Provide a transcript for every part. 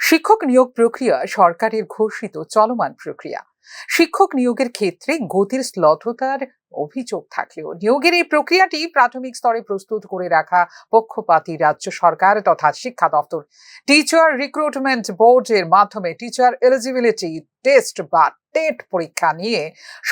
শিক্ষক নিয়োগ প্রক্রিয়া সরকারের ঘোষিত চলমান প্রক্রিয়া। শিক্ষক নিয়োগের ক্ষেত্রে গতির শ্লথতার অভিযোগ থাকলেও নিয়োগের এই প্রক্রিয়াটি প্রাথমিক স্তরে প্রস্তুত করে রাখা পক্ষপাতী রাজ্য সরকার তথা শিক্ষা দপ্তর। টিচার রিক্রুটমেন্ট বোর্ডের মাধ্যমে টিচার এলিজিবিলিটি টেস্ট বা টেট পরীক্ষা নিয়ে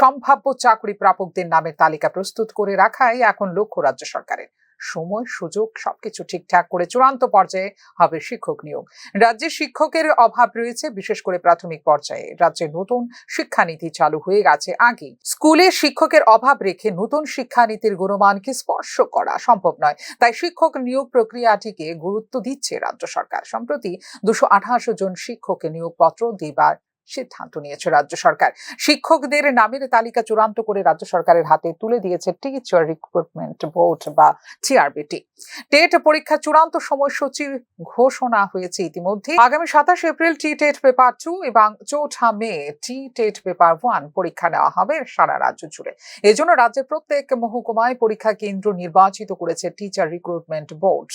সম্ভাব্য চাকরি প্রাপকদের নামের তালিকা প্রস্তুত করে রাখাই এখন লক্ষ্য রাজ্য সরকারের। সময় সুযোগ সবকিছু ঠিকঠাক করে চূড়ান্ত পর্যায়ে হবে শিক্ষক নিয়োগ। রাজ্যে শিক্ষকের অভাব রয়েছে, বিশেষ করে প্রাথমিক পর্যায়ে। রাজ্যে নতুন শিক্ষানীতি চালু হয়ে গেছে আগে। স্কুলে শিক্ষকের অভাব রেখে নতুন শিক্ষানীতির গুণমানকে স্পর্শ করা সম্ভব নয়, তাই শিক্ষক নিয়োগ প্রক্রিয়াটিকে গুরুত্ব দিচ্ছে রাজ্য সরকার। সম্প্রতি 228 জন শিক্ষককে নিয়োগপত্র দেবার সিদ্ধান্ত নিয়েছে রাজ্য সরকার। শিক্ষকদের নামের তালিকা চূড়ান্ত করে রাজ্য সরকারের হাতে তুলে দিয়েছে টিচার রিক্রুটমেন্ট বোর্ড বা টিআরবিটি। টেট পরীক্ষা চূড়ান্ত সময়সূচি ঘোষণা হয়েছে ইতিমধ্যে। আগামী 27 এপ্রিল টি টেট পেপার 2 এবং 4 মে টি টেট পেপার 1 পরীক্ষা নেওয়া হবে সারা রাজ্য জুড়ে। এজন্য রাজ্যের প্রত্যেক মহকুমায় পরীক্ষা কেন্দ্র নির্বাচিত করেছে টিচার রিক্রুটমেন্ট বোর্ড।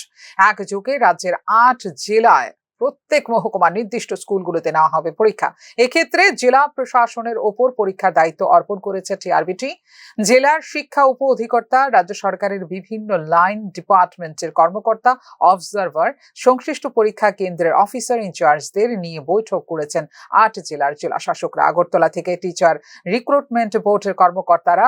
একযোগে রাজ্যের 8 জেলায় প্রত্যেক মহকুমার নির্দিষ্ট স্কুলগুলোতে নেওয়া হবে পরীক্ষা। এক্ষেত্রে জেলা প্রশাসনের ওপর পরীক্ষার দায়িত্ব অর্পণ করেছে টিআরবিটি। জেলার শিক্ষা উপ অধিকর্তা, রাজ্য সরকারের বিভিন্ন লাইন ডিপার্টমেন্টের কর্মকর্তা, অবজারভার, সংশ্লিষ্ট পরীক্ষা কেন্দ্রের অফিসার ইনচার্জদের নিয়ে বৈঠক করেছেন 8 জেলার জেলা শাসকরা। আগরতলা থেকে টিচার রিক্রুটমেন্ট বোর্ডের কর্মকর্তারা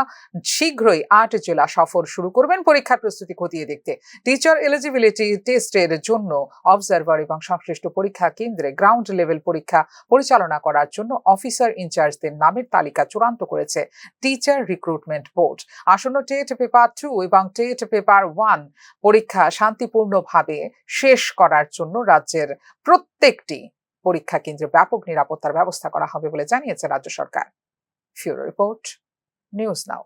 শীঘ্রই 8 জেলা সফর শুরু করবেন পরীক্ষার প্রস্তুতি খতিয়ে দেখতে। টিচার এলিজিবিলিটি টেস্টের জন্য অবজারভার এবং সংশ্লিষ্ট পরীক্ষা কেন্দ্রে গ্রাউন্ড লেভেল পরীক্ষা পরিচালনা করার জন্য অফিসার ইনচার্জদের নামের তালিকা চূড়ান্ত করেছে টিচার রিক্রুটমেন্ট বোর্ড। আসন্ন টেট পেপার 2 এবং টেট পেপার 1 পরীক্ষা শান্তিপূর্ণভাবে শেষ করার জন্য রাজ্যের প্রত্যেকটি পরীক্ষা কেন্দ্রে ব্যাপক নিরাপত্তার ব্যবস্থা করা হবে বলে জানিয়েছে রাজ্য সরকার। ফিউরো রিপোর্ট, নিউজ নাও।